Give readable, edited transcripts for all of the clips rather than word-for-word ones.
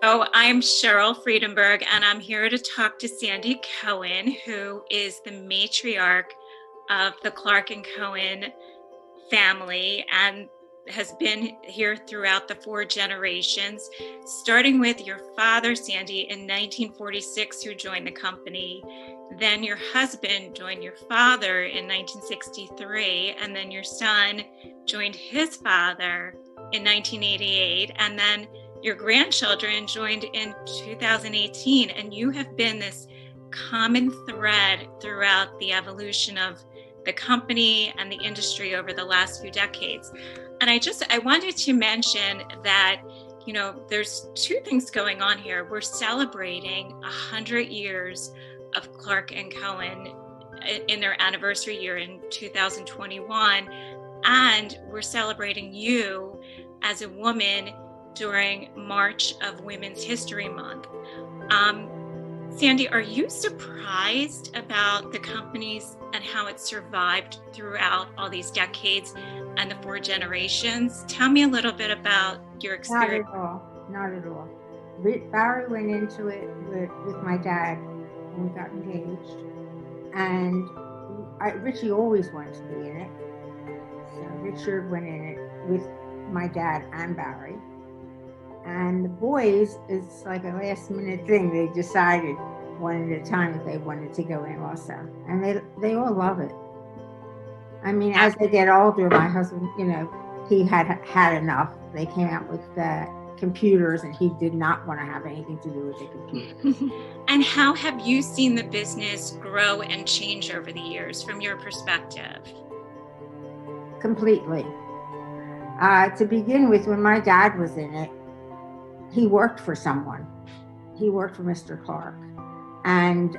Oh, I'm Cheryl Friedenberg, and I'm here to talk to Sande Cohen, who is the matriarch of the Clarke and Cohen family and has been here throughout the four generations, starting with your father, Sande, in 1946, who joined the company. Then your husband joined your father in 1963, and then your son joined his father in 1988, and then your grandchildren joined in 2018, and you have been this common thread throughout the evolution of the company and the industry over the last few decades. And I wanted to mention that, there's two things going on here. We're celebrating 100 years of Clarke and Cohen in their anniversary year in 2021. And we're celebrating you as a woman during March of Women's History Month. Sande, are you surprised about the companies and how it survived throughout all these decades and the four generations? Tell me a little bit about your experience. Not at all. Barry went into it with my dad when we got engaged, and Richie always wanted to be in it. So Richard went in it with my dad and Barry. And the boys, it's like a last minute thing. They decided one at a time that they wanted to go in also. And they all love it. I mean, as they get older, my husband, he had enough. They came out with computers and he did not want to have anything to do with the computers. And how have you seen the business grow and change over the years from your perspective? Completely. To begin with, when my dad was in it, he worked for someone. He worked for Mr. Clarke. And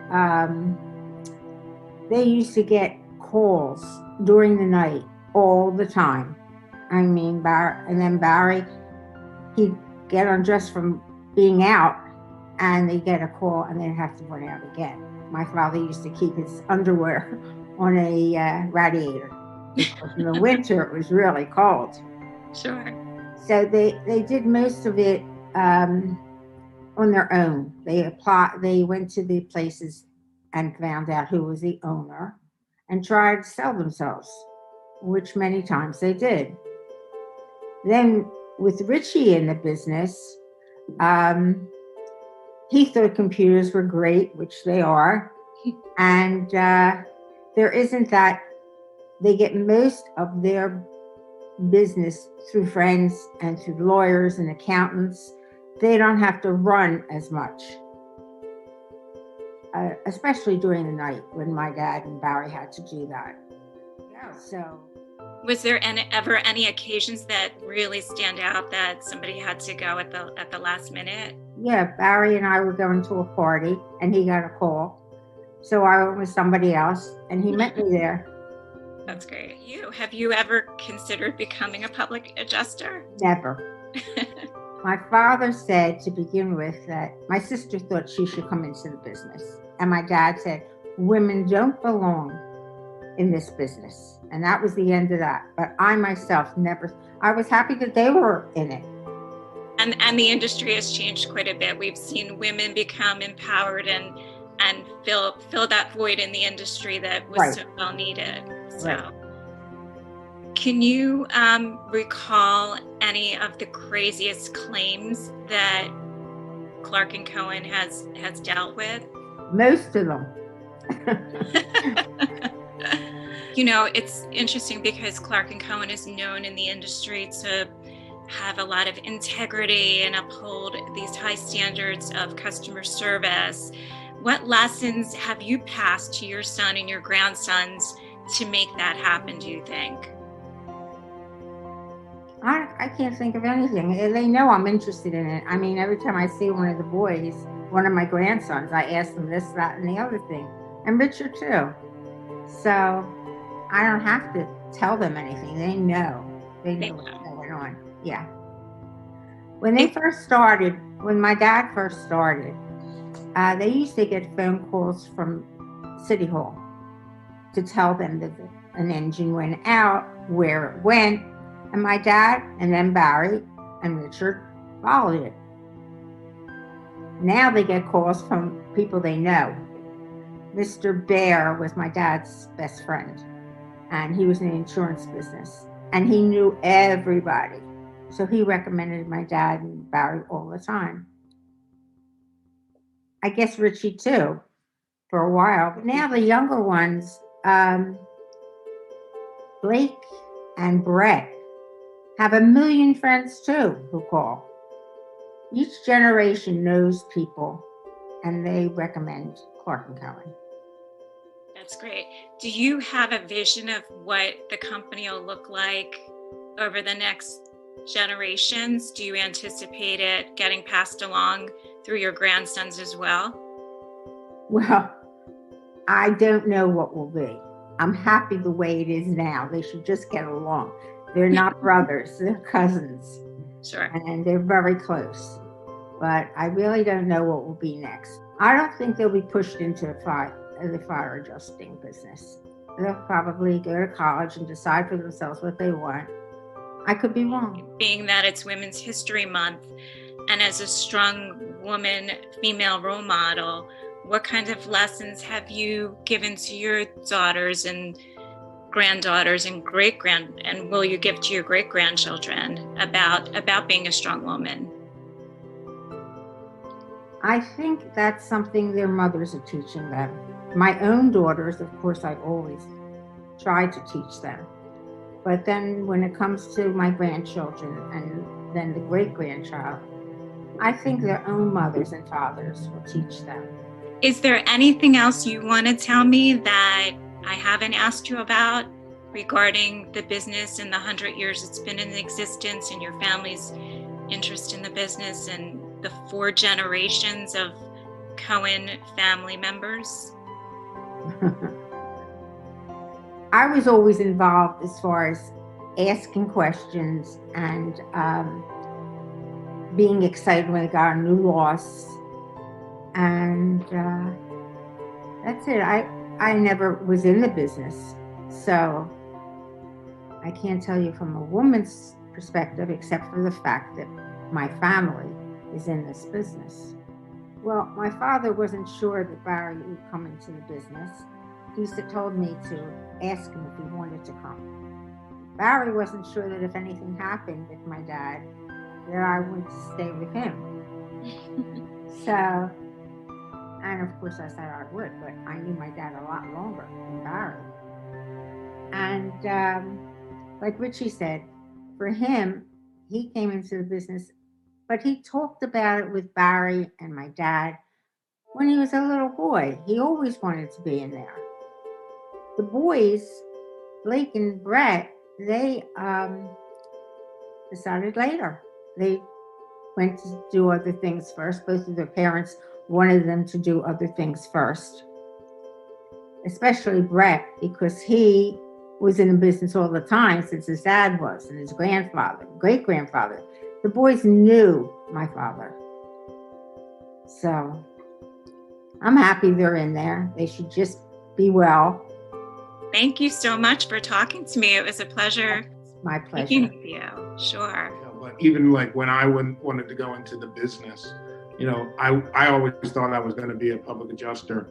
they used to get calls during the night all the time. I mean, Barry, he'd get undressed from being out and they'd get a call and they'd have to run out again. My father used to keep his underwear on a radiator because in the winter it was really cold. Sure. So they did most of it on their own. They went to the places and found out who was the owner and tried to sell themselves, which many times they did. Then with Richie in the business, he thought computers were great, which they are. And there isn't that. They get most of their business through friends and through lawyers and accountants. They don't have to run as much, especially during the night when my dad and Barry had to do that. Yeah. So, was there ever any occasions that really stand out that somebody had to go at the last minute? Yeah, Barry and I were going to a party and he got a call, so I went with somebody else and he met me there. That's great. Have you ever considered becoming a public adjuster? Never. My father said to begin with that my sister thought she should come into the business. And my dad said, women don't belong in this business. And that was the end of that. But I myself never, I was happy that they were in it. And the industry has changed quite a bit. We've seen women become empowered and fill that void in the industry that was Right. So well needed. So. Right. Can you recall any of the craziest claims that Clarke and Cohen has dealt with? Most of them. It's interesting because Clarke and Cohen is known in the industry to have a lot of integrity and uphold these high standards of customer service. What lessons have you passed to your son and your grandsons to make that happen, do you think? I can't think of anything. They know I'm interested in it. I mean, every time I see one of the boys, one of my grandsons, I ask them this, that, and the other thing. And Richard too. So I don't have to tell them anything. They know. They know what's going on. Yeah. When my dad first started, they used to get phone calls from City Hall to tell them that an engine went out, where it went. And my dad and then Barry and Richard followed it. Now they get calls from people they know. Mr. Bear was my dad's best friend, and he was in the insurance business, and he knew everybody. So he recommended my dad and Barry all the time. I guess Richie too, for a while. But now the younger ones, Blake and Brett, have a million friends too who call. Each generation knows people, and they recommend Clarke Cohen. That's great. Do you have a vision of what the company will look like over the next generations? Do you anticipate it getting passed along through your grandsons as well? Well, I don't know what will be. I'm happy the way it is now. They should just get along. They're not brothers, they're cousins. Sure. And they're very close. But I really don't know what will be next. I don't think they'll be pushed into the fire adjusting business. They'll probably go to college and decide for themselves what they want. I could be wrong. Being that it's Women's History Month, and as a strong woman, female role model, what kind of lessons have you given to your daughters and granddaughters and and will you give to your great-grandchildren about being a strong woman? I think that's something their mothers are teaching them. My own daughters, of course, I always try to teach them. But then when it comes to my grandchildren and then the great-grandchild, I think their own mothers and fathers will teach them. Is there anything else you want to tell me that I haven't asked you about regarding the business and the 100 years it's been in existence and your family's interest in the business and the 4 generations of Cohen family members? I was always involved as far as asking questions and being excited when I got a new loss. And that's it. I never was in the business, so I can't tell you from a woman's perspective, except for the fact that my family is in this business. Well, my father wasn't sure that Barry would come into the business. He used to told me to ask him if he wanted to come. Barry wasn't sure that if anything happened with my dad, that I would stay with him. So, and of course I said I would, but I knew my dad a lot longer than Barry. And like Richie said, for him, he came into the business, but he talked about it with Barry and my dad when he was a little boy. He always wanted to be in there. The boys, Blake and Brett, they decided later. They went to do other things first. Both of their parents wanted them to do other things first, especially Brett, because he was in the business all the time since his dad was, and his grandfather, great-grandfather. The boys knew my father. So I'm happy they're in there. They should just be well. Thank you so much for talking to me. It was a pleasure. My pleasure. Speaking with you. Sure. Yeah, but even like when I wanted to go into the business, you know, I always thought I was going to be a public adjuster,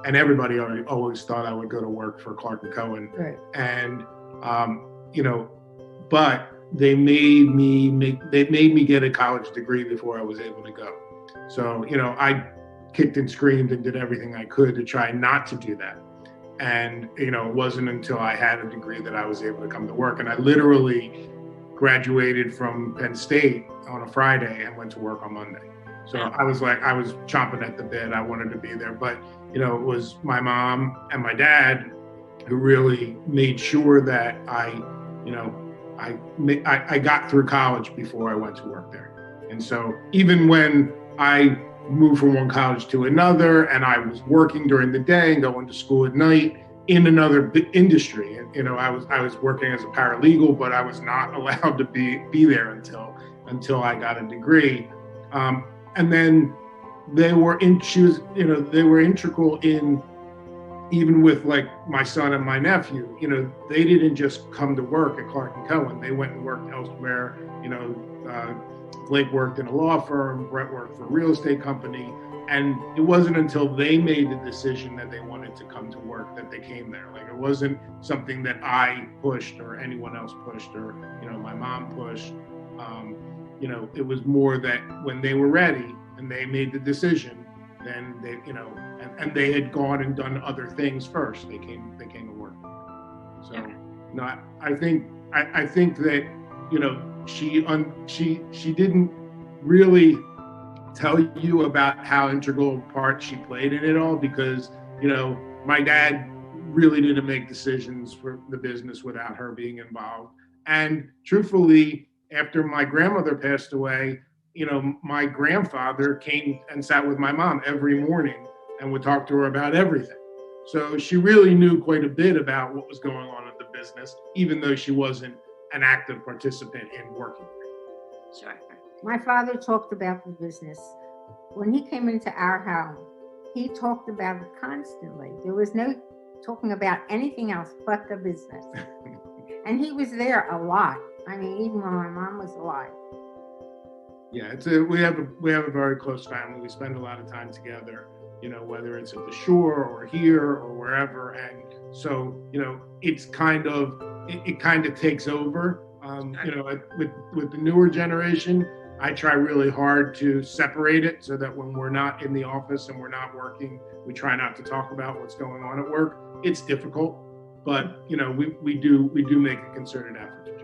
and everybody always thought I would go to work for Clarke Cohen. Right. And you know, but they made me get a college degree before I was able to go. So, you know, I kicked and screamed and did everything I could to try not to do that. And, you know, it wasn't until I had a degree that I was able to come to work. And I literally graduated from Penn State on a Friday and went to work on Monday. So I was chomping at the bit. I wanted to be there. But, you know, it was my mom and my dad who really made sure that I got through college before I went to work there. And so even when I moved from one college to another, and I was working during the day and going to school at night in another industry. And, you know, I was working as a paralegal, but I was not allowed to be there until I got a degree. And then they were integral in, even with like my son and my nephew, you know, they didn't just come to work at Clarke Cohen. They went and worked elsewhere, you know, Blake worked in a law firm, Brett worked for a real estate company, and it wasn't until they made the decision that they wanted to come to work that they came there. Like, it wasn't something that I pushed or anyone else pushed or, my mom pushed. It was more that when they were ready and they made the decision, then they, and they had gone and done other things first. They came to work. So, I think that, she didn't really tell you about how integral a part she played in it all, because, my dad really didn't make decisions for the business without her being involved. And truthfully, after my grandmother passed away, my grandfather came and sat with my mom every morning and would talk to her about everything. So she really knew quite a bit about what was going on in the business, even though she wasn't an active participant in working. Sure. My father talked about the business. When he came into our home, he talked about it constantly. There was no talking about anything else but the business. And he was there a lot. I mean, even when my mom was alive. Yeah, we have a very close family. We spend a lot of time together, whether it's at the shore or here or wherever. And so, it's it kind of takes over. With the newer generation, I try really hard to separate it so that when we're not in the office and we're not working, we try not to talk about what's going on at work. It's difficult, but we do make a concerted effort.